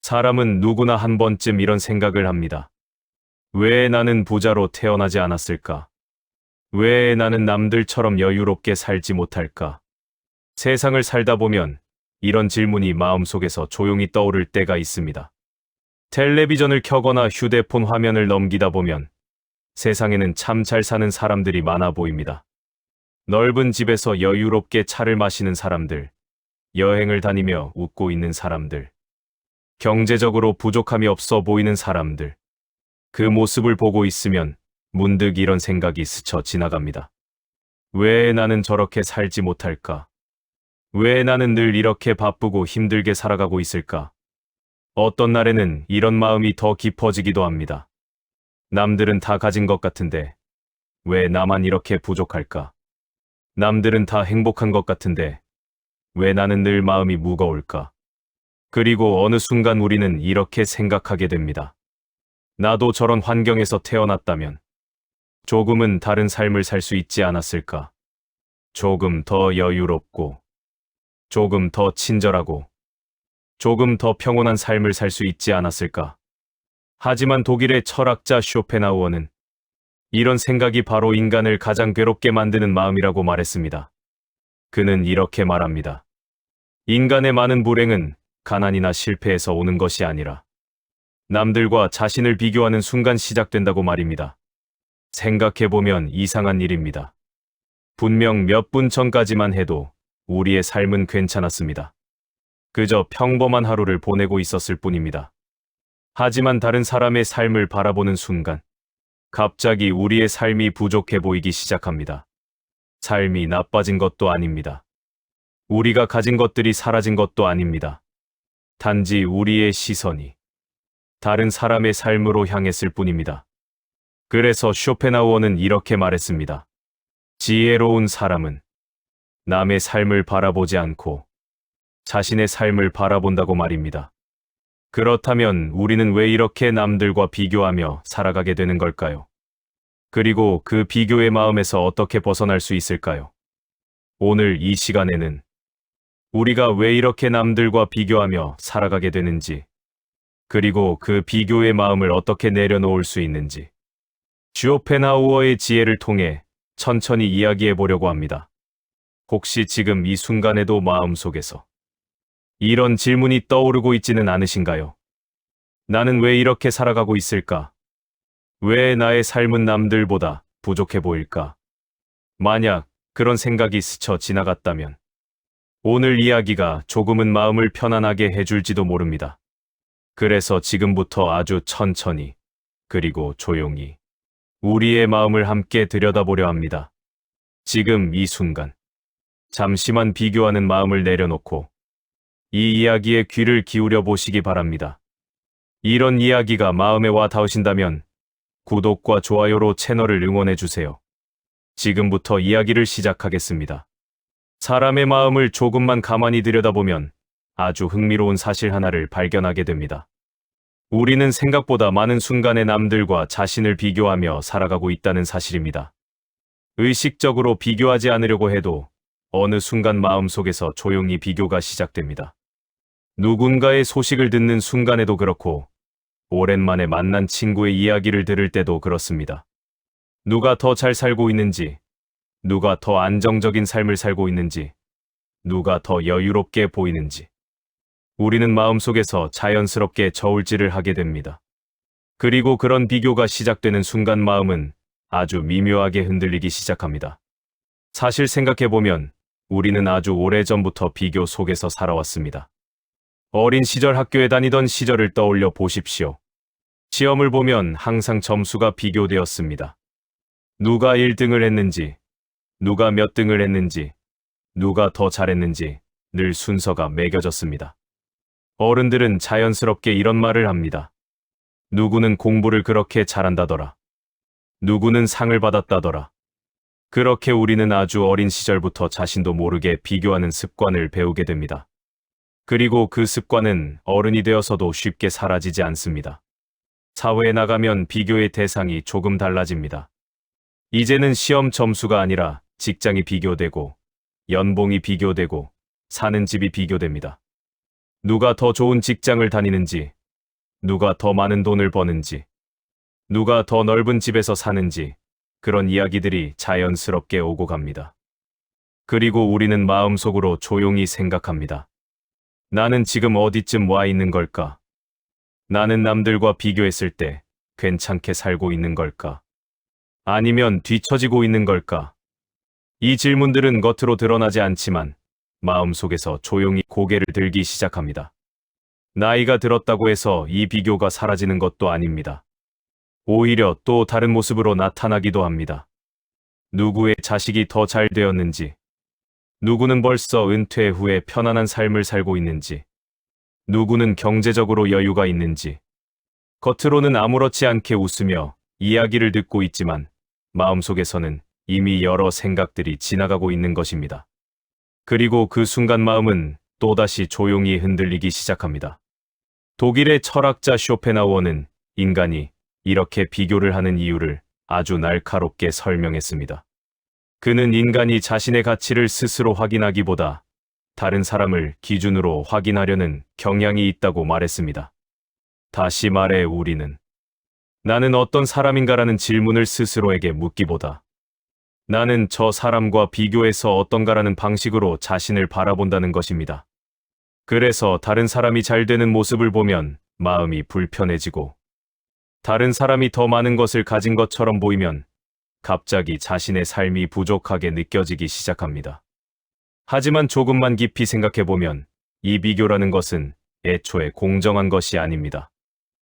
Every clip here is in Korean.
사람은 누구나 한 번쯤 이런 생각을 합니다. 왜 나는 부자로 태어나지 않았을까? 왜 나는 남들처럼 여유롭게 살지 못할까? 세상을 살다 보면 이런 질문이 마음속에서 조용히 떠오를 때가 있습니다. 텔레비전을 켜거나 휴대폰 화면을 넘기다 보면 세상에는 참 잘 사는 사람들이 많아 보입니다. 넓은 집에서 여유롭게 차를 마시는 사람들, 여행을 다니며 웃고 있는 사람들, 경제적으로 부족함이 없어 보이는 사람들. 그 모습을 보고 있으면 문득 이런 생각이 스쳐 지나갑니다. 왜 나는 저렇게 살지 못할까? 왜 나는 늘 이렇게 바쁘고 힘들게 살아가고 있을까? 어떤 날에는 이런 마음이 더 깊어지기도 합니다. 남들은 다 가진 것 같은데 왜 나만 이렇게 부족할까? 남들은 다 행복한 것 같은데 왜 나는 늘 마음이 무거울까? 그리고 어느 순간 우리는 이렇게 생각하게 됩니다. 나도 저런 환경에서 태어났다면 조금은 다른 삶을 살 수 있지 않았을까? 조금 더 여유롭고, 조금 더 친절하고, 조금 더 평온한 삶을 살 수 있지 않았을까? 하지만 독일의 철학자 쇼펜하우어는 이런 생각이 바로 인간을 가장 괴롭게 만드는 마음이라고 말했습니다. 그는 이렇게 말합니다. 인간의 많은 불행은 가난이나 실패에서 오는 것이 아니라 남들과 자신을 비교하는 순간 시작된다고 말입니다. 생각해보면 이상한 일입니다. 분명 몇 분 전까지만 해도 우리의 삶은 괜찮았습니다. 그저 평범한 하루를 보내고 있었을 뿐입니다. 하지만 다른 사람의 삶을 바라보는 순간, 갑자기 우리의 삶이 부족해 보이기 시작합니다. 삶이 나빠진 것도 아닙니다. 우리가 가진 것들이 사라진 것도 아닙니다. 단지 우리의 시선이 다른 사람의 삶으로 향했을 뿐입니다. 그래서 쇼펜하우어는 이렇게 말했습니다. 지혜로운 사람은 남의 삶을 바라보지 않고 자신의 삶을 바라본다고 말입니다. 그렇다면 우리는 왜 이렇게 남들과 비교하며 살아가게 되는 걸까요? 그리고 그 비교의 마음에서 어떻게 벗어날 수 있을까요? 오늘 이 시간에는 우리가 왜 이렇게 남들과 비교하며 살아가게 되는지, 그리고 그 비교의 마음을 어떻게 내려놓을 수 있는지, 쇼펜하우어의 지혜를 통해 천천히 이야기해 보려고 합니다. 혹시 지금 이 순간에도 마음속에서 이런 질문이 떠오르고 있지는 않으신가요? 나는 왜 이렇게 살아가고 있을까? 왜 나의 삶은 남들보다 부족해 보일까? 만약 그런 생각이 스쳐 지나갔다면 오늘 이야기가 조금은 마음을 편안하게 해줄지도 모릅니다. 그래서 지금부터 아주 천천히 그리고 조용히 우리의 마음을 함께 들여다보려 합니다. 지금 이 순간 잠시만 비교하는 마음을 내려놓고 이 이야기에 귀를 기울여 보시기 바랍니다. 이런 이야기가 마음에 와 닿으신다면 구독과 좋아요로 채널을 응원해 주세요. 지금부터 이야기를 시작하겠습니다. 사람의 마음을 조금만 가만히 들여다보면 아주 흥미로운 사실 하나를 발견하게 됩니다. 우리는 생각보다 많은 순간에 남들과 자신을 비교하며 살아가고 있다는 사실입니다. 의식적으로 비교하지 않으려고 해도 어느 순간 마음속에서 조용히 비교가 시작됩니다. 누군가의 소식을 듣는 순간에도 그렇고 오랜만에 만난 친구의 이야기를 들을 때도 그렇습니다. 누가 더 잘 살고 있는지, 누가 더 안정적인 삶을 살고 있는지, 누가 더 여유롭게 보이는지 우리는 마음속에서 자연스럽게 저울질을 하게 됩니다. 그리고 그런 비교가 시작되는 순간 마음은 아주 미묘하게 흔들리기 시작합니다. 사실 생각해보면 우리는 아주 오래전부터 비교 속에서 살아왔습니다. 어린 시절 학교에 다니던 시절을 떠올려 보십시오. 시험을 보면 항상 점수가 비교되었습니다. 누가 1등을 했는지, 누가 몇 등을 했는지, 누가 더 잘했는지 늘 순서가 매겨졌습니다. 어른들은 자연스럽게 이런 말을 합니다. 누구는 공부를 그렇게 잘한다더라. 누구는 상을 받았다더라. 그렇게 우리는 아주 어린 시절부터 자신도 모르게 비교하는 습관을 배우게 됩니다. 그리고 그 습관은 어른이 되어서도 쉽게 사라지지 않습니다. 사회에 나가면 비교의 대상이 조금 달라집니다. 이제는 시험 점수가 아니라 직장이 비교되고, 연봉이 비교되고, 사는 집이 비교됩니다. 누가 더 좋은 직장을 다니는지, 누가 더 많은 돈을 버는지, 누가 더 넓은 집에서 사는지, 그런 이야기들이 자연스럽게 오고 갑니다. 그리고 우리는 마음속으로 조용히 생각합니다. 나는 지금 어디쯤 와 있는 걸까? 나는 남들과 비교했을 때 괜찮게 살고 있는 걸까? 아니면 뒤처지고 있는 걸까? 이 질문들은 겉으로 드러나지 않지만 마음속에서 조용히 고개를 들기 시작합니다. 나이가 들었다고 해서 이 비교가 사라지는 것도 아닙니다. 오히려 또 다른 모습으로 나타나기도 합니다. 누구의 자식이 더 잘 되었는지, 누구는 벌써 은퇴 후에 편안한 삶을 살고 있는지, 누구는 경제적으로 여유가 있는지, 겉으로는 아무렇지 않게 웃으며 이야기를 듣고 있지만 마음속에서는 이미 여러 생각들이 지나가고 있는 것입니다. 그리고 그 순간 마음은 또다시 조용히 흔들리기 시작합니다. 독일의 철학자 쇼펜하우어는 인간이 이렇게 비교를 하는 이유를 아주 날카롭게 설명했습니다. 그는 인간이 자신의 가치를 스스로 확인하기보다 다른 사람을 기준으로 확인하려는 경향이 있다고 말했습니다. 다시 말해 우리는 나는 어떤 사람인가라는 질문을 스스로에게 묻기보다 나는 저 사람과 비교해서 어떤가라는 방식으로 자신을 바라본다는 것입니다. 그래서 다른 사람이 잘 되는 모습을 보면 마음이 불편해지고 다른 사람이 더 많은 것을 가진 것처럼 보이면 갑자기 자신의 삶이 부족하게 느껴지기 시작합니다. 하지만 조금만 깊이 생각해보면 이 비교라는 것은 애초에 공정한 것이 아닙니다.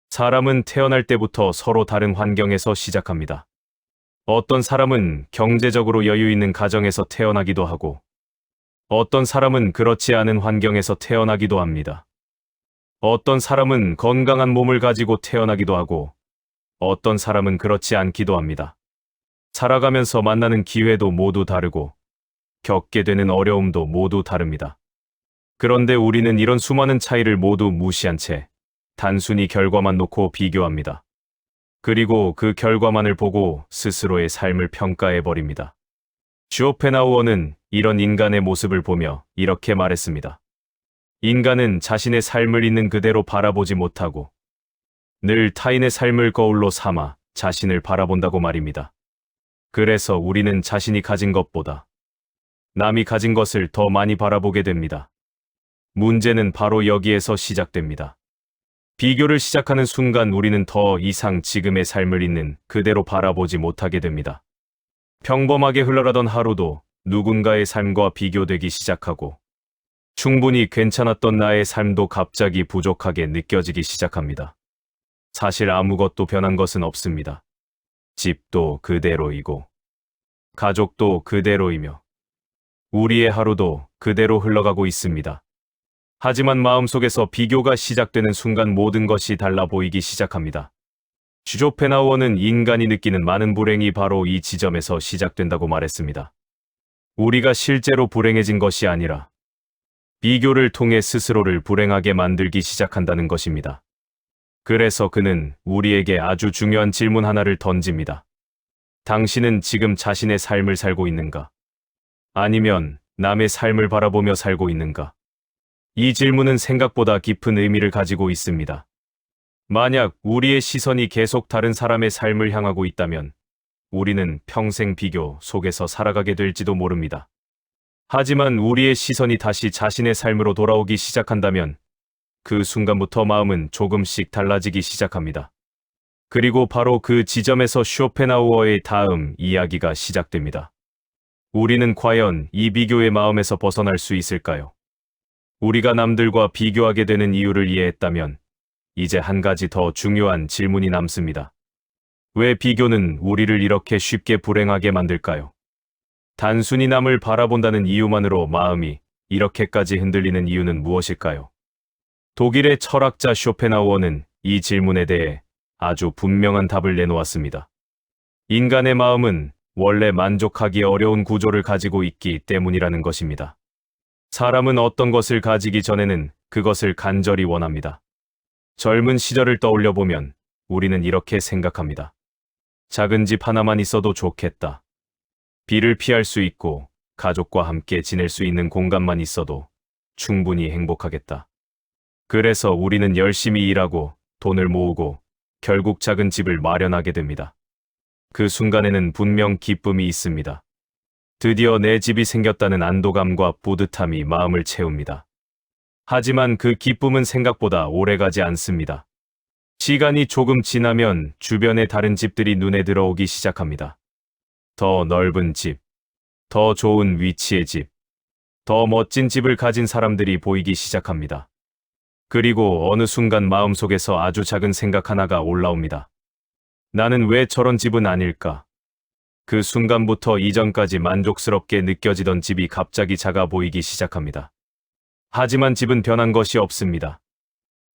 사람은 태어날 때부터 서로 다른 환경에서 시작합니다. 어떤 사람은 경제적으로 여유 있는 가정에서 태어나기도 하고 어떤 사람은 그렇지 않은 환경에서 태어나기도 합니다. 어떤 사람은 건강한 몸을 가지고 태어나기도 하고 어떤 사람은 그렇지 않기도 합니다. 살아가면서 만나는 기회도 모두 다르고 겪게 되는 어려움도 모두 다릅니다. 그런데 우리는 이런 수많은 차이를 모두 무시한 채 단순히 결과만 놓고 비교합니다. 그리고 그 결과만을 보고 스스로의 삶을 평가해버립니다. 쇼펜하우어는 이런 인간의 모습을 보며 이렇게 말했습니다. 인간은 자신의 삶을 있는 그대로 바라보지 못하고 늘 타인의 삶을 거울로 삼아 자신을 바라본다고 말입니다. 그래서 우리는 자신이 가진 것보다 남이 가진 것을 더 많이 바라보게 됩니다. 문제는 바로 여기에서 시작됩니다. 비교를 시작하는 순간 우리는 더 이상 지금의 삶을 있는 그대로 바라보지 못하게 됩니다. 평범하게 흘러가던 하루도 누군가의 삶과 비교되기 시작하고 충분히 괜찮았던 나의 삶도 갑자기 부족하게 느껴지기 시작합니다. 사실 아무것도 변한 것은 없습니다. 집도 그대로이고 가족도 그대로이며 우리의 하루도 그대로 흘러가고 있습니다. 하지만 마음속에서 비교가 시작되는 순간 모든 것이 달라 보이기 시작합니다. 쇼펜하우어는 인간이 느끼는 많은 불행이 바로 이 지점에서 시작된다고 말했습니다. 우리가 실제로 불행해진 것이 아니라 비교를 통해 스스로를 불행하게 만들기 시작한다는 것입니다. 그래서 그는 우리에게 아주 중요한 질문 하나를 던집니다. 당신은 지금 자신의 삶을 살고 있는가? 아니면 남의 삶을 바라보며 살고 있는가? 이 질문은 생각보다 깊은 의미를 가지고 있습니다. 만약 우리의 시선이 계속 다른 사람의 삶을 향하고 있다면 우리는 평생 비교 속에서 살아가게 될지도 모릅니다. 하지만 우리의 시선이 다시 자신의 삶으로 돌아오기 시작한다면 그 순간부터 마음은 조금씩 달라지기 시작합니다. 그리고 바로 그 지점에서 쇼펜하우어의 다음 이야기가 시작됩니다. 우리는 과연 이 비교의 마음에서 벗어날 수 있을까요? 우리가 남들과 비교하게 되는 이유를 이해했다면 이제 한 가지 더 중요한 질문이 남습니다. 왜 비교는 우리를 이렇게 쉽게 불행하게 만들까요? 단순히 남을 바라본다는 이유만으로 마음이 이렇게까지 흔들리는 이유는 무엇일까요? 독일의 철학자 쇼펜하우어는 이 질문에 대해 아주 분명한 답을 내놓았습니다. 인간의 마음은 원래 만족하기 어려운 구조를 가지고 있기 때문이라는 것입니다. 사람은 어떤 것을 가지기 전에는 그것을 간절히 원합니다. 젊은 시절을 떠올려 보면 우리는 이렇게 생각합니다. 작은 집 하나만 있어도 좋겠다. 비를 피할 수 있고 가족과 함께 지낼 수 있는 공간만 있어도 충분히 행복하겠다. 그래서 우리는 열심히 일하고 돈을 모으고 결국 작은 집을 마련하게 됩니다. 그 순간에는 분명 기쁨이 있습니다. 드디어 내 집이 생겼다는 안도감과 뿌듯함이 마음을 채웁니다. 하지만 그 기쁨은 생각보다 오래가지 않습니다. 시간이 조금 지나면 주변의 다른 집들이 눈에 들어오기 시작합니다. 더 넓은 집, 더 좋은 위치의 집, 더 멋진 집을 가진 사람들이 보이기 시작합니다. 그리고 어느 순간 마음속에서 아주 작은 생각 하나가 올라옵니다. 나는 왜 저런 집은 아닐까? 그 순간부터 이전까지 만족스럽게 느껴지던 집이 갑자기 작아 보이기 시작합니다. 하지만 집은 변한 것이 없습니다.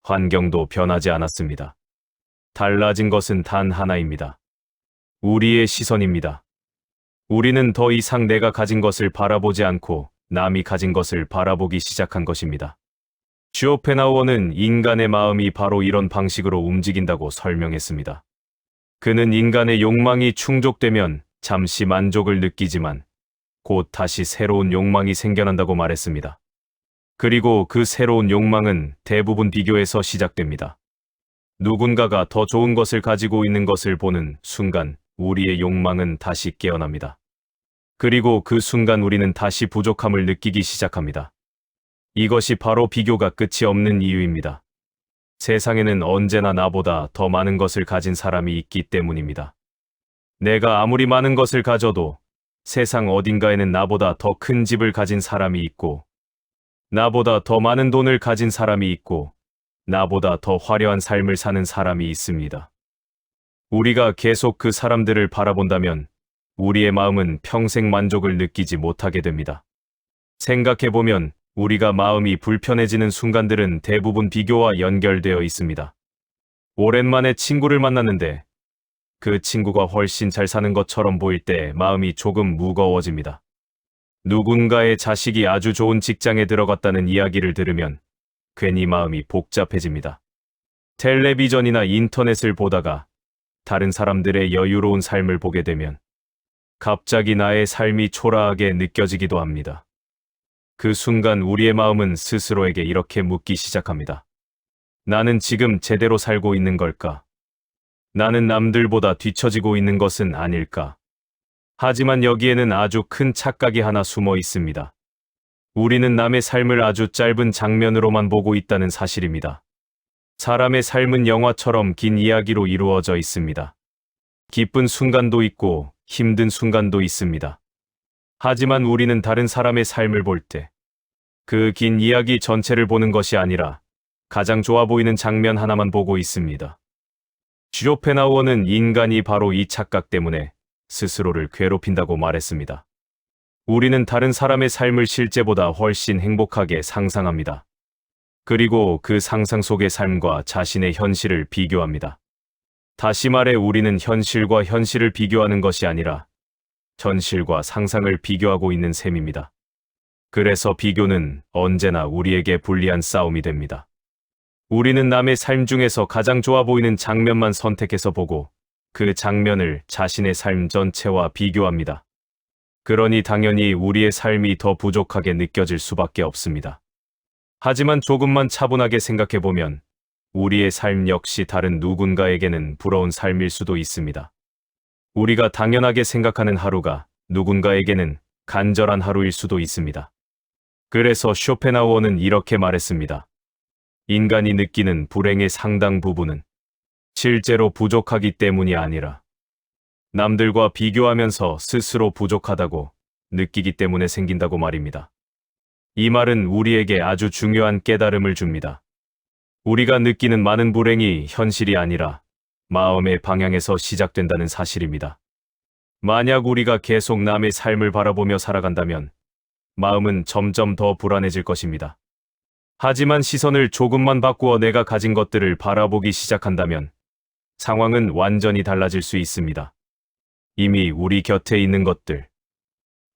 환경도 변하지 않았습니다. 달라진 것은 단 하나입니다. 우리의 시선입니다. 우리는 더 이상 내가 가진 것을 바라보지 않고 남이 가진 것을 바라보기 시작한 것입니다. 쇼펜하우어는 인간의 마음이 바로 이런 방식으로 움직인다고 설명했습니다. 그는 인간의 욕망이 충족되면 잠시 만족을 느끼지만 곧 다시 새로운 욕망이 생겨난다고 말했습니다. 그리고 그 새로운 욕망은 대부분 비교에서 시작됩니다. 누군가가 더 좋은 것을 가지고 있는 것을 보는 순간 우리의 욕망은 다시 깨어납니다. 그리고 그 순간 우리는 다시 부족함을 느끼기 시작합니다. 이것이 바로 비교가 끝이 없는 이유입니다. 세상에는 언제나 나보다 더 많은 것을 가진 사람이 있기 때문입니다. 내가 아무리 많은 것을 가져도 세상 어딘가에는 나보다 더 큰 집을 가진 사람이 있고, 나보다 더 많은 돈을 가진 사람이 있고, 나보다 더 화려한 삶을 사는 사람이 있습니다. 우리가 계속 그 사람들을 바라본다면 우리의 마음은 평생 만족을 느끼지 못하게 됩니다. 생각해보면 우리가 마음이 불편해지는 순간들은 대부분 비교와 연결되어 있습니다. 오랜만에 친구를 만났는데 그 친구가 훨씬 잘 사는 것처럼 보일 때 마음이 조금 무거워집니다. 누군가의 자식이 아주 좋은 직장에 들어갔다는 이야기를 들으면 괜히 마음이 복잡해집니다. 텔레비전이나 인터넷을 보다가 다른 사람들의 여유로운 삶을 보게 되면 갑자기 나의 삶이 초라하게 느껴지기도 합니다. 그 순간 우리의 마음은 스스로에게 이렇게 묻기 시작합니다. 나는 지금 제대로 살고 있는 걸까? 나는 남들보다 뒤처지고 있는 것은 아닐까? 하지만 여기에는 아주 큰 착각이 하나 숨어 있습니다. 우리는 남의 삶을 아주 짧은 장면으로만 보고 있다는 사실입니다. 사람의 삶은 영화처럼 긴 이야기로 이루어져 있습니다. 기쁜 순간도 있고 힘든 순간도 있습니다. 하지만 우리는 다른 사람의 삶을 볼 때 그 긴 이야기 전체를 보는 것이 아니라 가장 좋아 보이는 장면 하나만 보고 있습니다. 쇼펜하우어는 인간이 바로 이 착각 때문에 스스로를 괴롭힌다고 말했습니다. 우리는 다른 사람의 삶을 실제보다 훨씬 행복하게 상상합니다. 그리고 그 상상 속의 삶과 자신의 현실을 비교합니다. 다시 말해 우리는 현실과 현실을 비교하는 것이 아니라 현실과 상상을 비교하고 있는 셈입니다. 그래서 비교는 언제나 우리에게 불리한 싸움이 됩니다. 우리는 남의 삶 중에서 가장 좋아 보이는 장면만 선택해서 보고 그 장면을 자신의 삶 전체와 비교합니다. 그러니 당연히 우리의 삶이 더 부족하게 느껴질 수밖에 없습니다. 하지만 조금만 차분하게 생각해보면 우리의 삶 역시 다른 누군가에게는 부러운 삶일 수도 있습니다. 우리가 당연하게 생각하는 하루가 누군가에게는 간절한 하루일 수도 있습니다. 그래서 쇼펜하우어는 이렇게 말했습니다. 인간이 느끼는 불행의 상당 부분은 실제로 부족하기 때문이 아니라 남들과 비교하면서 스스로 부족하다고 느끼기 때문에 생긴다고 말입니다. 이 말은 우리에게 아주 중요한 깨달음을 줍니다. 우리가 느끼는 많은 불행이 현실이 아니라 마음의 방향에서 시작된다는 사실입니다. 만약 우리가 계속 남의 삶을 바라보며 살아간다면 마음은 점점 더 불안해질 것입니다. 하지만 시선을 조금만 바꾸어 내가 가진 것들을 바라보기 시작한다면 상황은 완전히 달라질 수 있습니다. 이미 우리 곁에 있는 것들,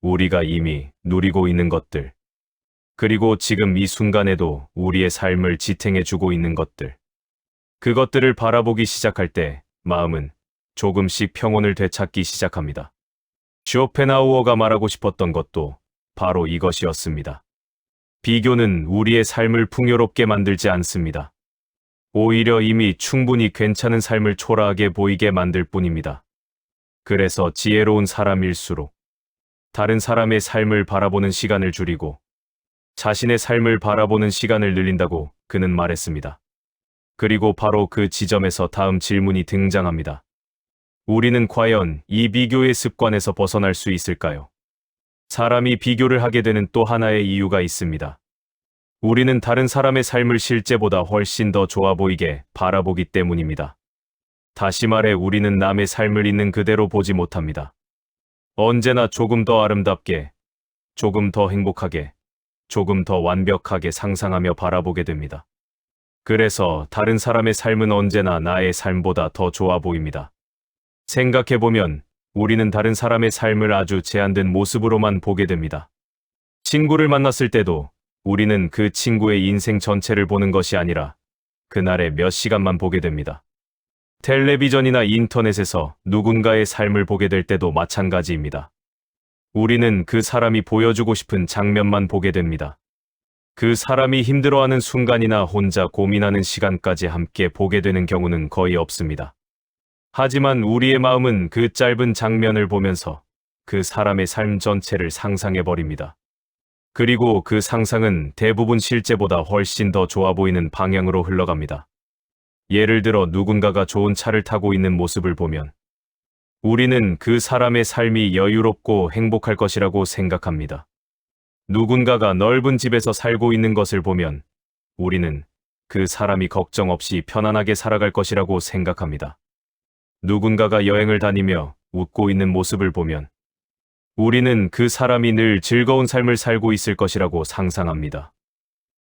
우리가 이미 누리고 있는 것들, 그리고 지금 이 순간에도 우리의 삶을 지탱해주고 있는 것들, 그것들을 바라보기 시작할 때 마음은 조금씩 평온을 되찾기 시작합니다. 쇼펜하우어가 말하고 싶었던 것도 바로 이것이었습니다. 비교는 우리의 삶을 풍요롭게 만들지 않습니다. 오히려 이미 충분히 괜찮은 삶을 초라하게 보이게 만들 뿐입니다. 그래서 지혜로운 사람일수록 다른 사람의 삶을 바라보는 시간을 줄이고 자신의 삶을 바라보는 시간을 늘린다고 그는 말했습니다. 그리고 바로 그 지점에서 다음 질문이 등장합니다. 우리는 과연 이 비교의 습관에서 벗어날 수 있을까요? 사람이 비교를 하게 되는 또 하나의 이유가 있습니다. 우리는 다른 사람의 삶을 실제보다 훨씬 더 좋아 보이게 바라보기 때문입니다. 다시 말해 우리는 남의 삶을 있는 그대로 보지 못합니다. 언제나 조금 더 아름답게, 조금 더 행복하게, 조금 더 완벽하게 상상하며 바라보게 됩니다. 그래서 다른 사람의 삶은 언제나 나의 삶보다 더 좋아 보입니다. 생각해보면 우리는 다른 사람의 삶을 아주 제한된 모습으로만 보게 됩니다. 친구를 만났을 때도 우리는 그 친구의 인생 전체를 보는 것이 아니라 그날의 몇 시간만 보게 됩니다. 텔레비전이나 인터넷에서 누군가의 삶을 보게 될 때도 마찬가지입니다. 우리는 그 사람이 보여주고 싶은 장면만 보게 됩니다. 그 사람이 힘들어하는 순간이나 혼자 고민하는 시간까지 함께 보게 되는 경우는 거의 없습니다. 하지만 우리의 마음은 그 짧은 장면을 보면서 그 사람의 삶 전체를 상상해버립니다. 그리고 그 상상은 대부분 실제보다 훨씬 더 좋아 보이는 방향으로 흘러갑니다. 예를 들어 누군가가 좋은 차를 타고 있는 모습을 보면 우리는 그 사람의 삶이 여유롭고 행복할 것이라고 생각합니다. 누군가가 넓은 집에서 살고 있는 것을 보면 우리는 그 사람이 걱정 없이 편안하게 살아갈 것이라고 생각합니다. 누군가가 여행을 다니며 웃고 있는 모습을 보면 우리는 그 사람이 늘 즐거운 삶을 살고 있을 것이라고 상상합니다.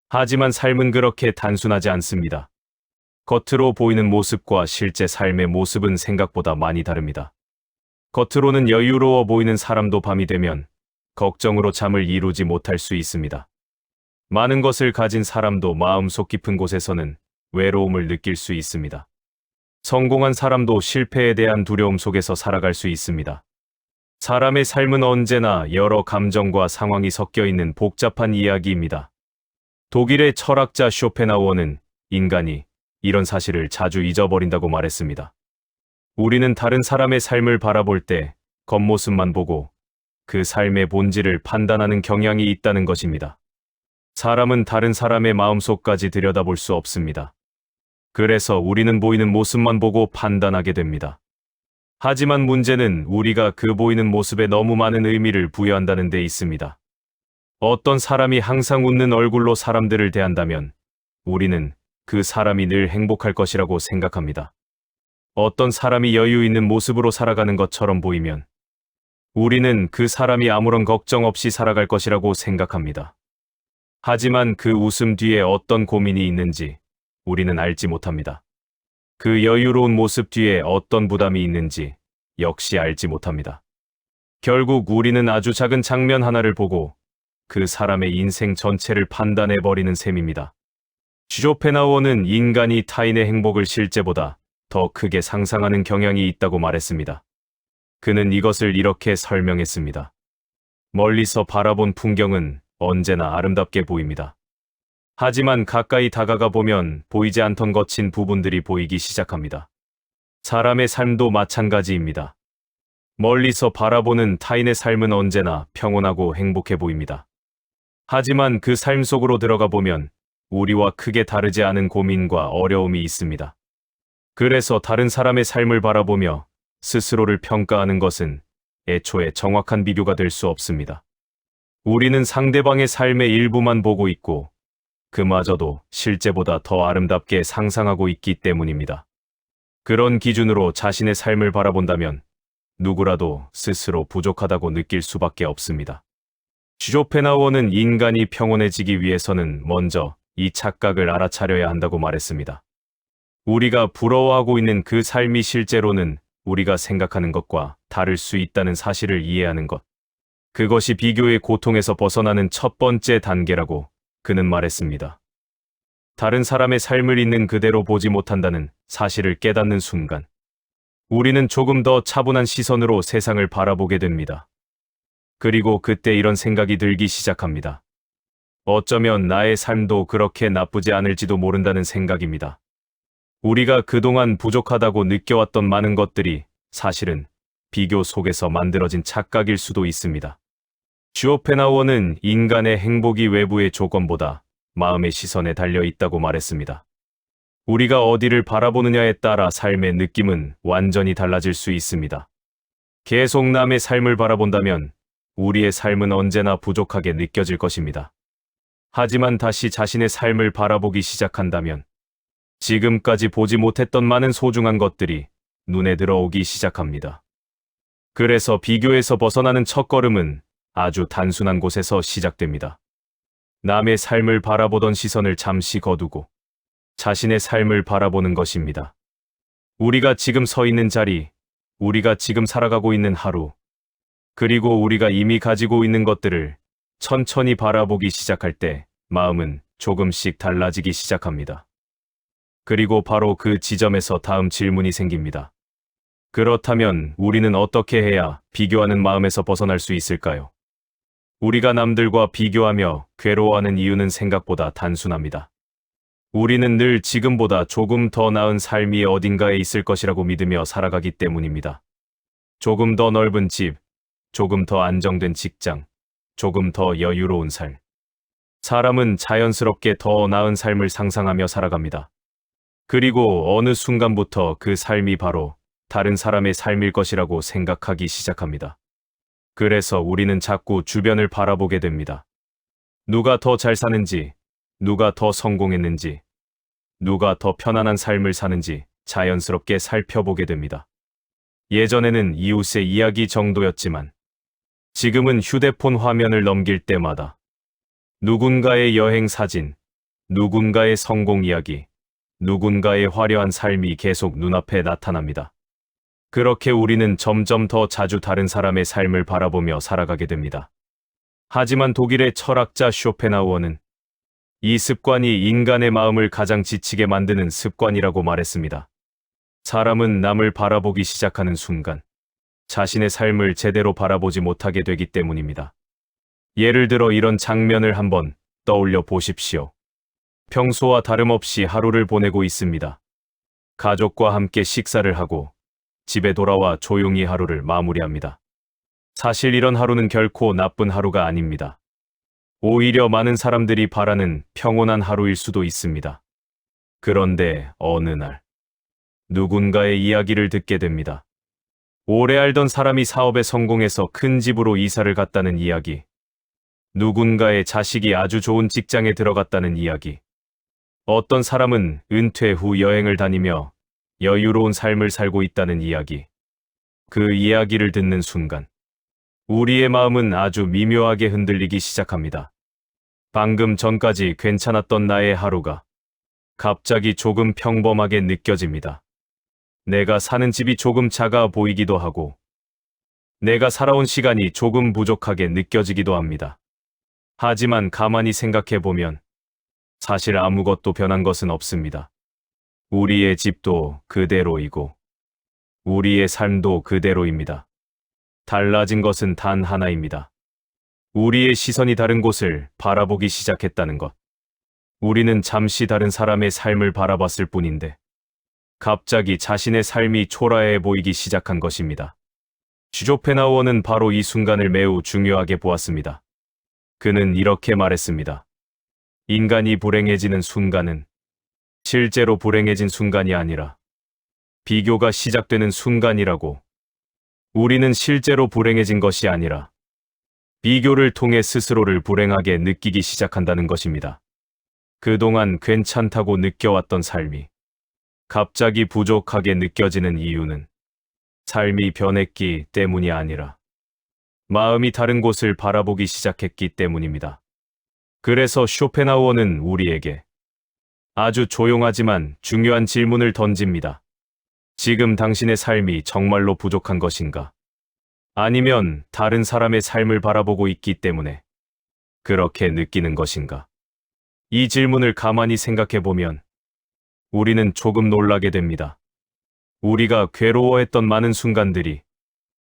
하지만 삶은 그렇게 단순하지 않습니다. 겉으로 보이는 모습과 실제 삶의 모습은 생각보다 많이 다릅니다. 겉으로는 여유로워 보이는 사람도 밤이 되면 걱정으로 잠을 이루지 못할 수 있습니다. 많은 것을 가진 사람도 마음속 깊은 곳에서는 외로움을 느낄 수 있습니다. 성공한 사람도 실패에 대한 두려움 속에서 살아갈 수 있습니다. 사람의 삶은 언제나 여러 감정과 상황이 섞여 있는 복잡한 이야기입니다. 독일의 철학자 쇼펜하우어는 인간이 이런 사실을 자주 잊어버린다고 말했습니다. 우리는 다른 사람의 삶을 바라볼 때 겉모습만 보고 그 삶의 본질을 판단하는 경향이 있다는 것입니다. 사람은 다른 사람의 마음속까지 들여다볼 수 없습니다. 그래서 우리는 보이는 모습만 보고 판단하게 됩니다. 하지만 문제는 우리가 그 보이는 모습에 너무 많은 의미를 부여한다는 데 있습니다. 어떤 사람이 항상 웃는 얼굴로 사람들을 대한다면 우리는 그 사람이 늘 행복할 것이라고 생각합니다. 어떤 사람이 여유 있는 모습으로 살아가는 것처럼 보이면 우리는 그 사람이 아무런 걱정 없이 살아갈 것이라고 생각합니다. 하지만 그 웃음 뒤에 어떤 고민이 있는지 우리는 알지 못합니다. 그 여유로운 모습 뒤에 어떤 부담이 있는지 역시 알지 못합니다. 결국 우리는 아주 작은 장면 하나를 보고 그 사람의 인생 전체를 판단해버리는 셈입니다. 쇼펜하우어는 인간이 타인의 행복을 실제보다 더 크게 상상하는 경향이 있다고 말했습니다. 그는 이것을 이렇게 설명했습니다. 멀리서 바라본 풍경은 언제나 아름답게 보입니다. 하지만 가까이 다가가 보면 보이지 않던 거친 부분들이 보이기 시작합니다. 사람의 삶도 마찬가지입니다. 멀리서 바라보는 타인의 삶은 언제나 평온하고 행복해 보입니다. 하지만 그 삶 속으로 들어가 보면 우리와 크게 다르지 않은 고민과 어려움이 있습니다. 그래서 다른 사람의 삶을 바라보며 스스로를 평가하는 것은 애초에 정확한 비교가 될 수 없습니다. 우리는 상대방의 삶의 일부만 보고 있고 그마저도 실제보다 더 아름답게 상상하고 있기 때문입니다. 그런 기준으로 자신의 삶을 바라본다면 누구라도 스스로 부족하다고 느낄 수밖에 없습니다. 쇼펜하우어는 인간이 평온해지기 위해서는 먼저 이 착각을 알아차려야 한다고 말했습니다. 우리가 부러워하고 있는 그 삶이 실제로는 우리가 생각하는 것과 다를 수 있다는 사실을 이해하는 것. 그것이 비교의 고통에서 벗어나는 첫 번째 단계라고 그는 말했습니다. 다른 사람의 삶을 있는 그대로 보지 못한다는 사실을 깨닫는 순간, 우리는 조금 더 차분한 시선으로 세상을 바라보게 됩니다. 그리고 그때 이런 생각이 들기 시작합니다. 어쩌면 나의 삶도 그렇게 나쁘지 않을지도 모른다는 생각입니다. 우리가 그동안 부족하다고 느껴왔던 많은 것들이 사실은 비교 속에서 만들어진 착각일 수도 있습니다. 쇼펜하우어는 인간의 행복이 외부의 조건보다 마음의 시선에 달려 있다고 말했습니다. 우리가 어디를 바라보느냐에 따라 삶의 느낌은 완전히 달라질 수 있습니다. 계속 남의 삶을 바라본다면 우리의 삶은 언제나 부족하게 느껴질 것입니다. 하지만 다시 자신의 삶을 바라보기 시작한다면 지금까지 보지 못했던 많은 소중한 것들이 눈에 들어오기 시작합니다. 그래서 비교에서 벗어나는 첫걸음은 아주 단순한 곳에서 시작됩니다. 남의 삶을 바라보던 시선을 잠시 거두고 자신의 삶을 바라보는 것입니다. 우리가 지금 서 있는 자리, 우리가 지금 살아가고 있는 하루, 그리고 우리가 이미 가지고 있는 것들을 천천히 바라보기 시작할 때 마음은 조금씩 달라지기 시작합니다. 그리고 바로 그 지점에서 다음 질문이 생깁니다. 그렇다면 우리는 어떻게 해야 비교하는 마음에서 벗어날 수 있을까요? 우리가 남들과 비교하며 괴로워하는 이유는 생각보다 단순합니다. 우리는 늘 지금보다 조금 더 나은 삶이 어딘가에 있을 것이라고 믿으며 살아가기 때문입니다. 조금 더 넓은 집, 조금 더 안정된 직장, 조금 더 여유로운 삶. 사람은 자연스럽게 더 나은 삶을 상상하며 살아갑니다. 그리고 어느 순간부터 그 삶이 바로 다른 사람의 삶일 것이라고 생각하기 시작합니다. 그래서 우리는 자꾸 주변을 바라보게 됩니다. 누가 더 잘 사는지, 누가 더 성공했는지, 누가 더 편안한 삶을 사는지 자연스럽게 살펴보게 됩니다. 예전에는 이웃의 이야기 정도였지만 지금은 휴대폰 화면을 넘길 때마다 누군가의 여행 사진, 누군가의 성공 이야기, 누군가의 화려한 삶이 계속 눈앞에 나타납니다. 그렇게 우리는 점점 더 자주 다른 사람의 삶을 바라보며 살아가게 됩니다. 하지만 독일의 철학자 쇼펜하우어는 이 습관이 인간의 마음을 가장 지치게 만드는 습관이라고 말했습니다. 사람은 남을 바라보기 시작하는 순간 자신의 삶을 제대로 바라보지 못하게 되기 때문입니다. 예를 들어 이런 장면을 한번 떠올려 보십시오. 평소와 다름없이 하루를 보내고 있습니다. 가족과 함께 식사를 하고 집에 돌아와 조용히 하루를 마무리합니다. 사실 이런 하루는 결코 나쁜 하루가 아닙니다. 오히려 많은 사람들이 바라는 평온한 하루일 수도 있습니다. 그런데 어느 날 누군가의 이야기를 듣게 됩니다. 오래 알던 사람이 사업에 성공해서 큰 집으로 이사를 갔다는 이야기. 누군가의 자식이 아주 좋은 직장에 들어갔다는 이야기. 어떤 사람은 은퇴 후 여행을 다니며 여유로운 삶을 살고 있다는 이야기. 그 이야기를 듣는 순간 우리의 마음은 아주 미묘하게 흔들리기 시작합니다. 방금 전까지 괜찮았던 나의 하루가 갑자기 조금 평범하게 느껴집니다. 내가 사는 집이 조금 작아 보이기도 하고 내가 살아온 시간이 조금 부족하게 느껴지기도 합니다. 하지만 가만히 생각해보면 사실 아무것도 변한 것은 없습니다. 우리의 집도 그대로이고 우리의 삶도 그대로입니다. 달라진 것은 단 하나입니다. 우리의 시선이 다른 곳을 바라보기 시작했다는 것. 우리는 잠시 다른 사람의 삶을 바라봤을 뿐인데 갑자기 자신의 삶이 초라해 보이기 시작한 것입니다. 쇼펜하우어는 바로 이 순간을 매우 중요하게 보았습니다. 그는 이렇게 말했습니다. 인간이 불행해지는 순간은 실제로 불행해진 순간이 아니라 비교가 시작되는 순간이라고. 우리는 실제로 불행해진 것이 아니라 비교를 통해 스스로를 불행하게 느끼기 시작한다는 것입니다. 그동안 괜찮다고 느껴왔던 삶이 갑자기 부족하게 느껴지는 이유는 삶이 변했기 때문이 아니라 마음이 다른 곳을 바라보기 시작했기 때문입니다. 그래서 쇼펜하우어는 우리에게 아주 조용하지만 중요한 질문을 던집니다. 지금 당신의 삶이 정말로 부족한 것인가? 아니면 다른 사람의 삶을 바라보고 있기 때문에 그렇게 느끼는 것인가? 이 질문을 가만히 생각해보면 우리는 조금 놀라게 됩니다. 우리가 괴로워했던 많은 순간들이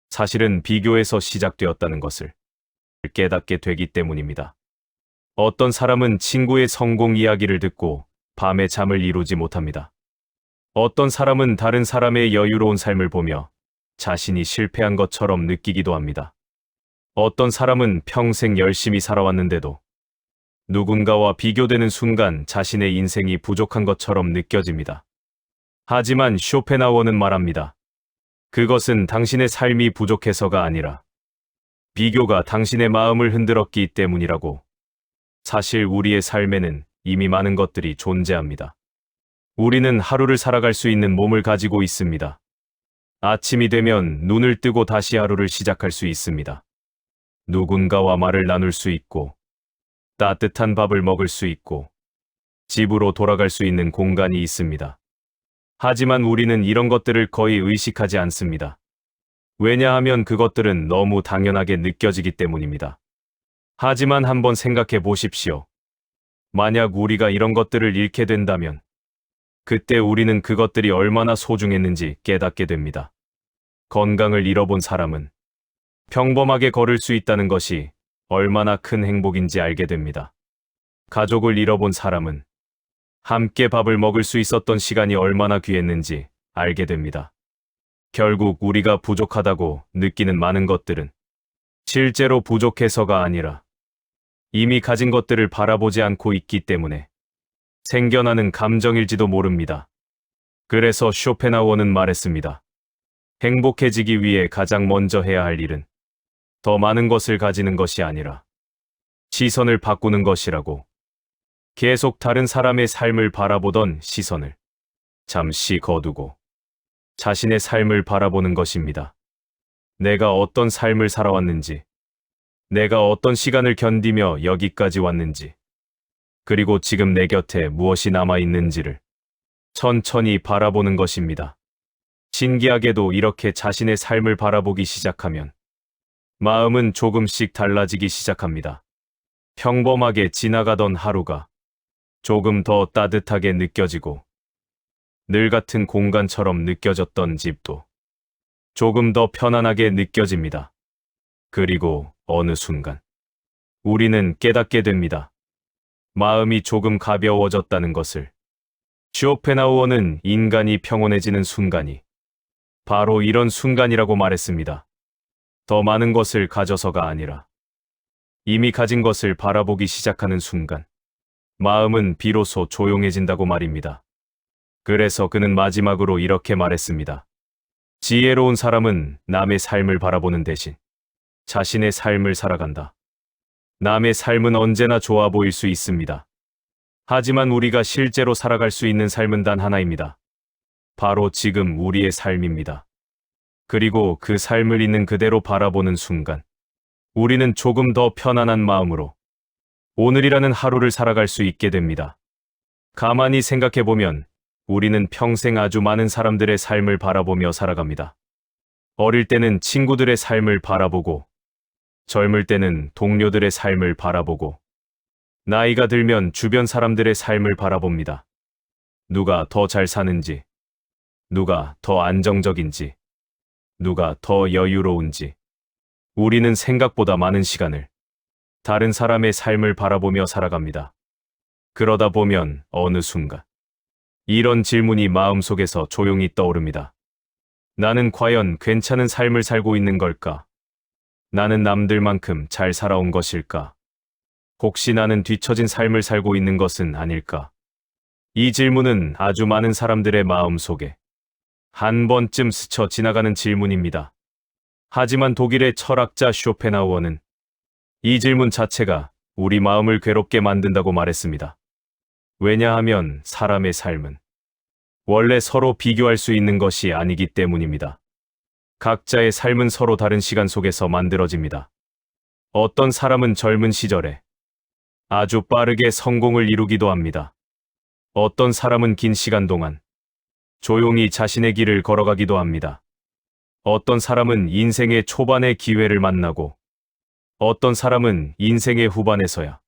사실은 비교에서 시작되었다는 것을 깨닫게 되기 때문입니다. 어떤 사람은 친구의 성공 이야기를 듣고 밤에 잠을 이루지 못합니다. 어떤 사람은 다른 사람의 여유로운 삶을 보며 자신이 실패한 것처럼 느끼기도 합니다. 어떤 사람은 평생 열심히 살아왔는데도 누군가와 비교되는 순간 자신의 인생이 부족한 것처럼 느껴집니다. 하지만 쇼펜하우어는 말합니다. 그것은 당신의 삶이 부족해서가 아니라 비교가 당신의 마음을 흔들었기 때문이라고. 사실 우리의 삶에는 이미 많은 것들이 존재합니다. 우리는 하루를 살아갈 수 있는 몸을 가지고 있습니다. 아침이 되면 눈을 뜨고 다시 하루를 시작할 수 있습니다. 누군가와 말을 나눌 수 있고, 따뜻한 밥을 먹을 수 있고, 집으로 돌아갈 수 있는 공간이 있습니다. 하지만 우리는 이런 것들을 거의 의식하지 않습니다. 왜냐하면 그것들은 너무 당연하게 느껴지기 때문입니다. 하지만 한번 생각해 보십시오. 만약 우리가 이런 것들을 잃게 된다면, 그때 우리는 그것들이 얼마나 소중했는지 깨닫게 됩니다. 건강을 잃어본 사람은 평범하게 걸을 수 있다는 것이 얼마나 큰 행복인지 알게 됩니다. 가족을 잃어본 사람은 함께 밥을 먹을 수 있었던 시간이 얼마나 귀했는지 알게 됩니다. 결국 우리가 부족하다고 느끼는 많은 것들은 실제로 부족해서가 아니라 이미 가진 것들을 바라보지 않고 있기 때문에 생겨나는 감정일지도 모릅니다. 그래서 쇼펜하우어는 말했습니다. 행복해지기 위해 가장 먼저 해야 할 일은 더 많은 것을 가지는 것이 아니라 시선을 바꾸는 것이라고. 계속 다른 사람의 삶을 바라보던 시선을 잠시 거두고 자신의 삶을 바라보는 것입니다. 내가 어떤 삶을 살아왔는지, 내가 어떤 시간을 견디며 여기까지 왔는지, 그리고 지금 내 곁에 무엇이 남아있는지를 천천히 바라보는 것입니다. 신기하게도 이렇게 자신의 삶을 바라보기 시작하면 마음은 조금씩 달라지기 시작합니다. 평범하게 지나가던 하루가 조금 더 따뜻하게 느껴지고, 늘 같은 공간처럼 느껴졌던 집도 조금 더 편안하게 느껴집니다. 그리고 어느 순간 우리는 깨닫게 됩니다. 마음이 조금 가벼워졌다는 것을. 쇼펜하우어는 인간이 평온해지는 순간이 바로 이런 순간이라고 말했습니다. 더 많은 것을 가져서가 아니라 이미 가진 것을 바라보기 시작하는 순간 마음은 비로소 조용해진다고 말입니다. 그래서 그는 마지막으로 이렇게 말했습니다. 지혜로운 사람은 남의 삶을 바라보는 대신 자신의 삶을 살아간다. 남의 삶은 언제나 좋아 보일 수 있습니다. 하지만 우리가 실제로 살아갈 수 있는 삶은 단 하나입니다. 바로 지금 우리의 삶입니다. 그리고 그 삶을 있는 그대로 바라보는 순간 우리는 조금 더 편안한 마음으로 오늘이라는 하루를 살아갈 수 있게 됩니다. 가만히 생각해보면 우리는 평생 아주 많은 사람들의 삶을 바라보며 살아갑니다. 어릴 때는 친구들의 삶을 바라보고, 젊을 때는 동료들의 삶을 바라보고, 나이가 들면 주변 사람들의 삶을 바라봅니다. 누가 더 잘 사는지, 누가 더 안정적인지, 누가 더 여유로운지. 우리는 생각보다 많은 시간을 다른 사람의 삶을 바라보며 살아갑니다. 그러다 보면 어느 순간 이런 질문이 마음속에서 조용히 떠오릅니다. 나는 과연 괜찮은 삶을 살고 있는 걸까? 나는 남들만큼 잘 살아온 것일까? 혹시 나는 뒤처진 삶을 살고 있는 것은 아닐까? 이 질문은 아주 많은 사람들의 마음속에 한 번쯤 스쳐 지나가는 질문입니다. 하지만 독일의 철학자 쇼펜하우어는 이 질문 자체가 우리 마음을 괴롭게 만든다고 말했습니다. 왜냐하면 사람의 삶은 원래 서로 비교할 수 있는 것이 아니기 때문입니다. 각자의 삶은 서로 다른 시간 속에서 만들어집니다. 어떤 사람은 젊은 시절에 아주 빠르게 성공을 이루기도 합니다. 어떤 사람은 긴 시간 동안 조용히 자신의 길을 걸어가기도 합니다. 어떤 사람은 인생의 초반의 기회를 만나고, 어떤 사람은 인생의 후반에서야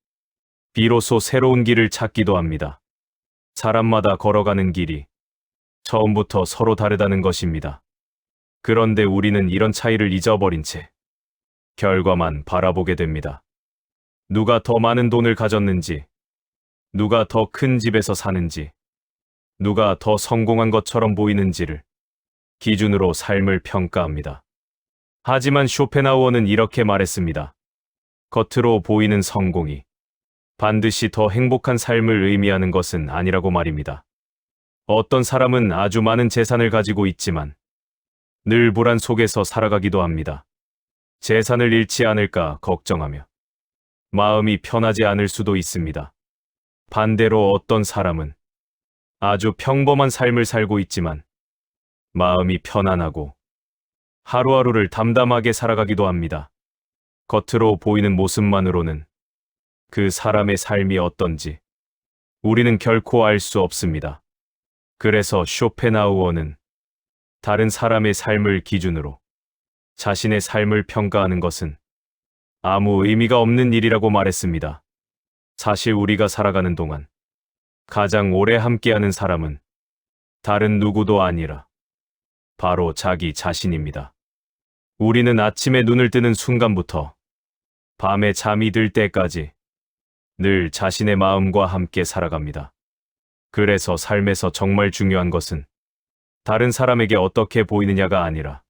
비로소 새로운 길을 찾기도 합니다. 사람마다 걸어가는 길이 처음부터 서로 다르다는 것입니다. 그런데 우리는 이런 차이를 잊어버린 채 결과만 바라보게 됩니다. 누가 더 많은 돈을 가졌는지, 누가 더 큰 집에서 사는지, 누가 더 성공한 것처럼 보이는지를 기준으로 삶을 평가합니다. 하지만 쇼펜하우어는 이렇게 말했습니다. 겉으로 보이는 성공이 반드시 더 행복한 삶을 의미하는 것은 아니라고 말입니다. 어떤 사람은 아주 많은 재산을 가지고 있지만 늘 불안 속에서 살아가기도 합니다. 재산을 잃지 않을까 걱정하며 마음이 편하지 않을 수도 있습니다. 반대로 어떤 사람은 아주 평범한 삶을 살고 있지만 마음이 편안하고 하루하루를 담담하게 살아가기도 합니다. 겉으로 보이는 모습만으로는 그 사람의 삶이 어떤지 우리는 결코 알 수 없습니다. 그래서 쇼펜하우어는 다른 사람의 삶을 기준으로 자신의 삶을 평가하는 것은 아무 의미가 없는 일이라고 말했습니다. 사실 우리가 살아가는 동안 가장 오래 함께하는 사람은 다른 누구도 아니라 바로 자기 자신입니다. 우리는 아침에 눈을 뜨는 순간부터 밤에 잠이 들 때까지 늘 자신의 마음과 함께 살아갑니다. 그래서 삶에서 정말 중요한 것은 다른 사람에게 어떻게 보이느냐가 아니라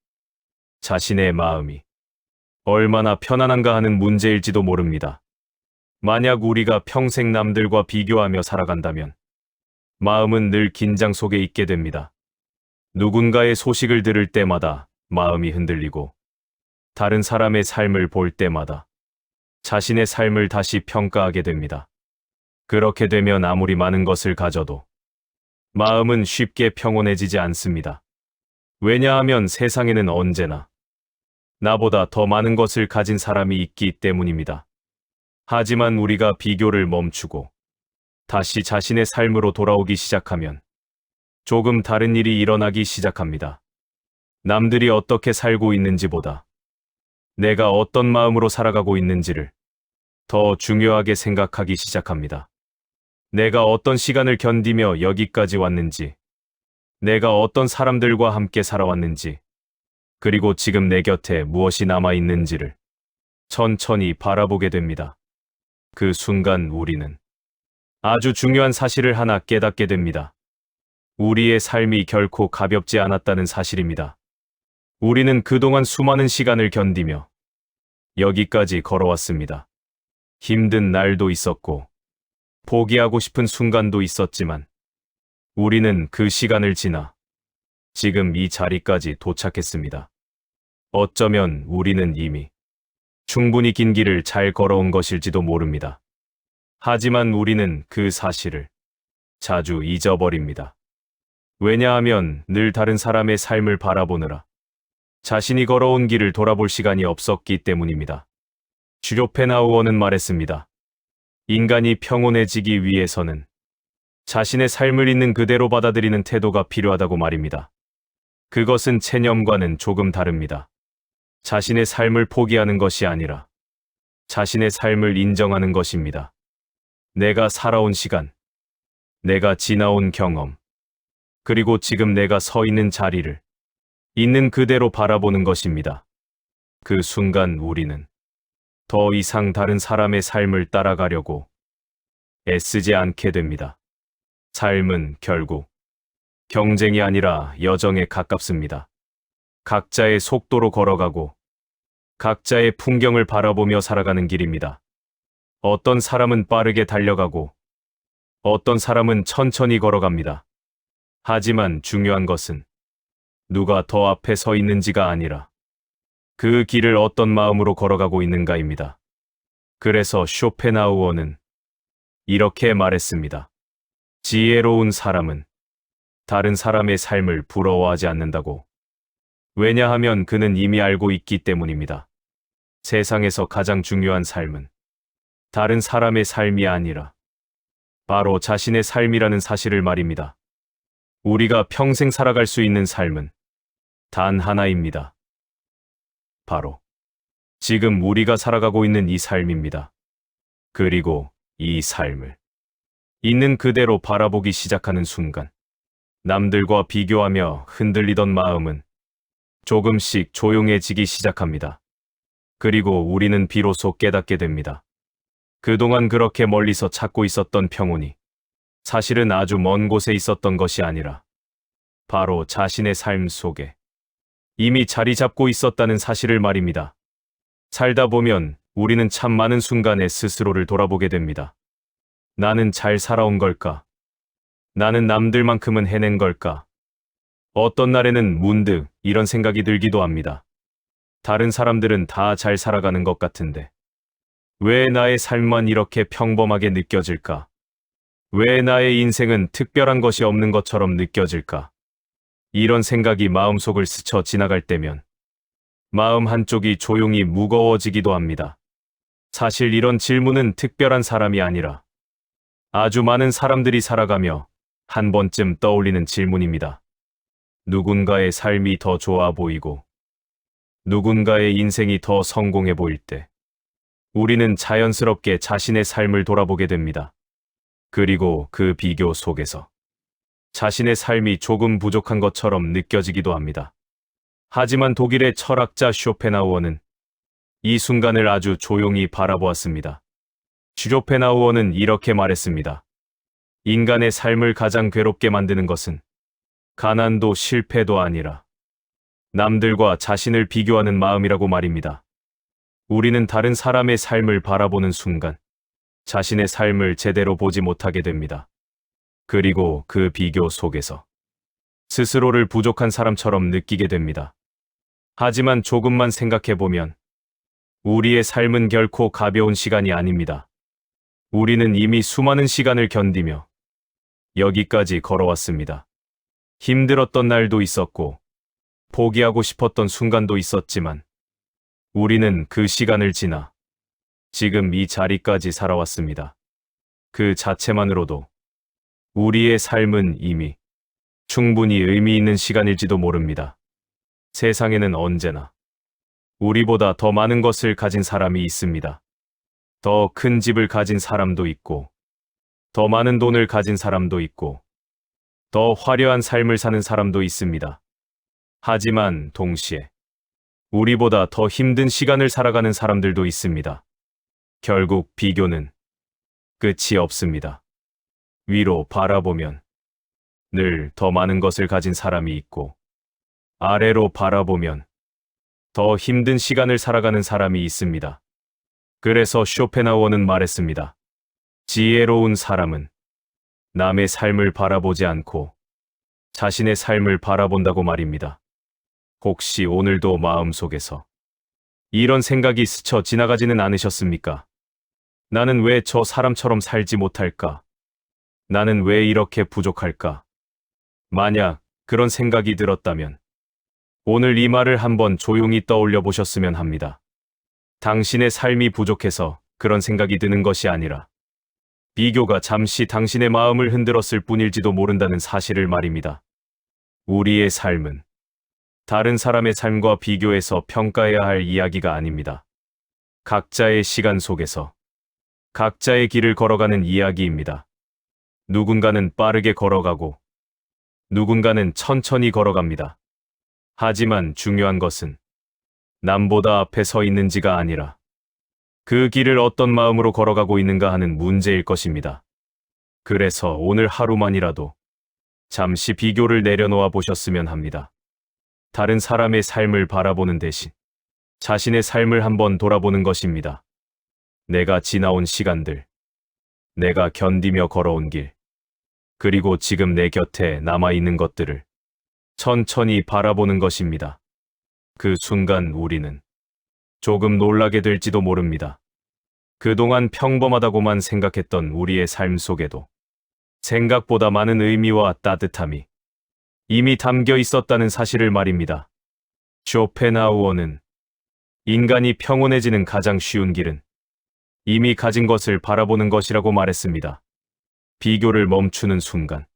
자신의 마음이 얼마나 편안한가 하는 문제일지도 모릅니다. 만약 우리가 평생 남들과 비교하며 살아간다면 마음은 늘 긴장 속에 있게 됩니다. 누군가의 소식을 들을 때마다 마음이 흔들리고 다른 사람의 삶을 볼 때마다 자신의 삶을 다시 평가하게 됩니다. 그렇게 되면 아무리 많은 것을 가져도 마음은 쉽게 평온해지지 않습니다. 왜냐하면 세상에는 언제나 나보다 더 많은 것을 가진 사람이 있기 때문입니다. 하지만 우리가 비교를 멈추고 다시 자신의 삶으로 돌아오기 시작하면 조금 다른 일이 일어나기 시작합니다. 남들이 어떻게 살고 있는지보다 내가 어떤 마음으로 살아가고 있는지를 더 중요하게 생각하기 시작합니다. 내가 어떤 시간을 견디며 여기까지 왔는지, 내가 어떤 사람들과 함께 살아왔는지, 그리고 지금 내 곁에 무엇이 남아있는지를 천천히 바라보게 됩니다. 그 순간 우리는 아주 중요한 사실을 하나 깨닫게 됩니다. 우리의 삶이 결코 가볍지 않았다는 사실입니다. 우리는 그동안 수많은 시간을 견디며 여기까지 걸어왔습니다. 힘든 날도 있었고 포기하고 싶은 순간도 있었지만 우리는 그 시간을 지나 지금 이 자리까지 도착했습니다. 어쩌면 우리는 이미 충분히 긴 길을 잘 걸어온 것일지도 모릅니다. 하지만 우리는 그 사실을 자주 잊어버립니다. 왜냐하면 늘 다른 사람의 삶을 바라보느라 자신이 걸어온 길을 돌아볼 시간이 없었기 때문입니다. 쇼펜하우어는 말했습니다. 인간이 평온해지기 위해서는 자신의 삶을 있는 그대로 받아들이는 태도가 필요하다고 말입니다. 그것은 체념과는 조금 다릅니다. 자신의 삶을 포기하는 것이 아니라 자신의 삶을 인정하는 것입니다. 내가 살아온 시간, 내가 지나온 경험, 그리고 지금 내가 서 있는 자리를 있는 그대로 바라보는 것입니다. 그 순간 우리는 더 이상 다른 사람의 삶을 따라가려고 애쓰지 않게 됩니다. 삶은 결국 경쟁이 아니라 여정에 가깝습니다. 각자의 속도로 걸어가고 각자의 풍경을 바라보며 살아가는 길입니다. 어떤 사람은 빠르게 달려가고 어떤 사람은 천천히 걸어갑니다. 하지만 중요한 것은 누가 더 앞에 서 있는지가 아니라 그 길을 어떤 마음으로 걸어가고 있는가입니다. 그래서 쇼펜하우어는 이렇게 말했습니다. 지혜로운 사람은 다른 사람의 삶을 부러워하지 않는다고. 왜냐하면 그는 이미 알고 있기 때문입니다. 세상에서 가장 중요한 삶은 다른 사람의 삶이 아니라 바로 자신의 삶이라는 사실을 말입니다. 우리가 평생 살아갈 수 있는 삶은 단 하나입니다. 바로 지금 우리가 살아가고 있는 이 삶입니다. 그리고 이 삶을 있는 그대로 바라보기 시작하는 순간 남들과 비교하며 흔들리던 마음은 조금씩 조용해지기 시작합니다. 그리고 우리는 비로소 깨닫게 됩니다. 그동안 그렇게 멀리서 찾고 있었던 평온이 사실은 아주 먼 곳에 있었던 것이 아니라 바로 자신의 삶 속에 이미 자리 잡고 있었다는 사실을 말입니다. 살다 보면 우리는 참 많은 순간에 스스로를 돌아보게 됩니다. 나는 잘 살아온 걸까? 나는 남들만큼은 해낸 걸까? 어떤 날에는 문득 이런 생각이 들기도 합니다. 다른 사람들은 다 잘 살아가는 것 같은데 왜 나의 삶만 이렇게 평범하게 느껴질까? 왜 나의 인생은 특별한 것이 없는 것처럼 느껴질까? 이런 생각이 마음속을 스쳐 지나갈 때면 마음 한쪽이 조용히 무거워지기도 합니다. 사실 이런 질문은 특별한 사람이 아니라 아주 많은 사람들이 살아가며 한 번쯤 떠올리는 질문입니다. 누군가의 삶이 더 좋아 보이고 누군가의 인생이 더 성공해 보일 때 우리는 자연스럽게 자신의 삶을 돌아보게 됩니다. 그리고 그 비교 속에서 자신의 삶이 조금 부족한 것처럼 느껴지기도 합니다. 하지만 독일의 철학자 쇼펜하우어는 이 순간을 아주 조용히 바라보았습니다. 쇼펜하우어는 이렇게 말했습니다. 인간의 삶을 가장 괴롭게 만드는 것은 가난도 실패도 아니라 남들과 자신을 비교하는 마음이라고 말입니다. 우리는 다른 사람의 삶을 바라보는 순간 자신의 삶을 제대로 보지 못하게 됩니다. 그리고 그 비교 속에서 스스로를 부족한 사람처럼 느끼게 됩니다. 하지만 조금만 생각해보면 우리의 삶은 결코 가벼운 시간이 아닙니다. 우리는 이미 수많은 시간을 견디며 여기까지 걸어왔습니다. 힘들었던 날도 있었고 포기하고 싶었던 순간도 있었지만 우리는 그 시간을 지나 지금 이 자리까지 살아왔습니다. 그 자체만으로도 우리의 삶은 이미 충분히 의미 있는 시간일지도 모릅니다. 세상에는 언제나 우리보다 더 많은 것을 가진 사람이 있습니다. 더 큰 집을 가진 사람도 있고, 더 많은 돈을 가진 사람도 있고, 더 화려한 삶을 사는 사람도 있습니다. 하지만 동시에 우리보다 더 힘든 시간을 살아가는 사람들도 있습니다. 결국 비교는 끝이 없습니다. 위로 바라보면 늘 더 많은 것을 가진 사람이 있고, 아래로 바라보면 더 힘든 시간을 살아가는 사람이 있습니다. 그래서 쇼펜하우어는 말했습니다. 지혜로운 사람은 남의 삶을 바라보지 않고 자신의 삶을 바라본다고 말입니다. 혹시 오늘도 마음속에서 이런 생각이 스쳐 지나가지는 않으셨습니까? 나는 왜 저 사람처럼 살지 못할까? 나는 왜 이렇게 부족할까? 만약 그런 생각이 들었다면 오늘 이 말을 한번 조용히 떠올려 보셨으면 합니다. 당신의 삶이 부족해서 그런 생각이 드는 것이 아니라 비교가 잠시 당신의 마음을 흔들었을 뿐일지도 모른다는 사실을 말입니다. 우리의 삶은 다른 사람의 삶과 비교해서 평가해야 할 이야기가 아닙니다. 각자의 시간 속에서 각자의 길을 걸어가는 이야기입니다. 누군가는 빠르게 걸어가고 누군가는 천천히 걸어갑니다. 하지만 중요한 것은 남보다 앞에 서 있는지가 아니라 그 길을 어떤 마음으로 걸어가고 있는가 하는 문제일 것입니다. 그래서 오늘 하루만이라도 잠시 비교를 내려놓아 보셨으면 합니다. 다른 사람의 삶을 바라보는 대신 자신의 삶을 한번 돌아보는 것입니다. 내가 지나온 시간들, 내가 견디며 걸어온 길, 그리고 지금 내 곁에 남아있는 것들을 천천히 바라보는 것입니다. 그 순간 우리는 조금 놀라게 될지도 모릅니다. 그동안 평범하다고만 생각했던 우리의 삶 속에도 생각보다 많은 의미와 따뜻함이 이미 담겨 있었다는 사실을 말입니다. 쇼펜하우어는 인간이 평온해지는 가장 쉬운 길은 이미 가진 것을 바라보는 것이라고 말했습니다. 비교를 멈추는 순간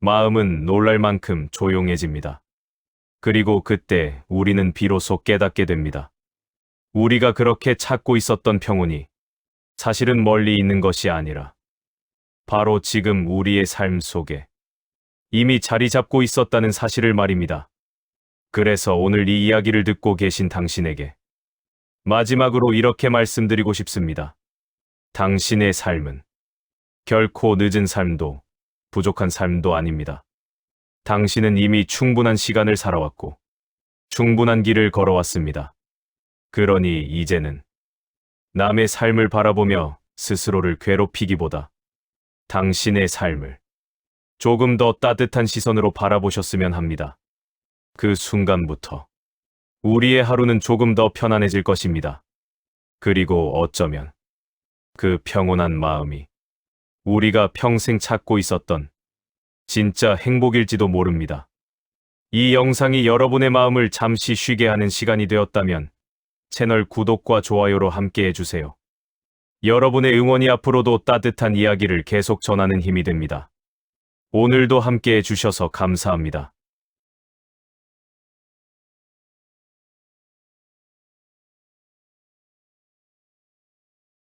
마음은 놀랄 만큼 조용해집니다. 그리고 그때 우리는 비로소 깨닫게 됩니다. 우리가 그렇게 찾고 있었던 평온이 사실은 멀리 있는 것이 아니라 바로 지금 우리의 삶 속에 이미 자리 잡고 있었다는 사실을 말입니다. 그래서 오늘 이 이야기를 듣고 계신 당신에게 마지막으로 이렇게 말씀드리고 싶습니다. 당신의 삶은 결코 늦은 삶도 부족한 삶도 아닙니다. 당신은 이미 충분한 시간을 살아왔고 충분한 길을 걸어왔습니다. 그러니 이제는 남의 삶을 바라보며 스스로를 괴롭히기보다 당신의 삶을 조금 더 따뜻한 시선으로 바라보셨으면 합니다. 그 순간부터 우리의 하루는 조금 더 편안해질 것입니다. 그리고 어쩌면 그 평온한 마음이 우리가 평생 찾고 있었던 진짜 행복일지도 모릅니다. 이 영상이 여러분의 마음을 잠시 쉬게 하는 시간이 되었다면 채널 구독과 좋아요로 함께 해주세요. 여러분의 응원이 앞으로도 따뜻한 이야기를 계속 전하는 힘이 됩니다. 오늘도 함께 해주셔서 감사합니다.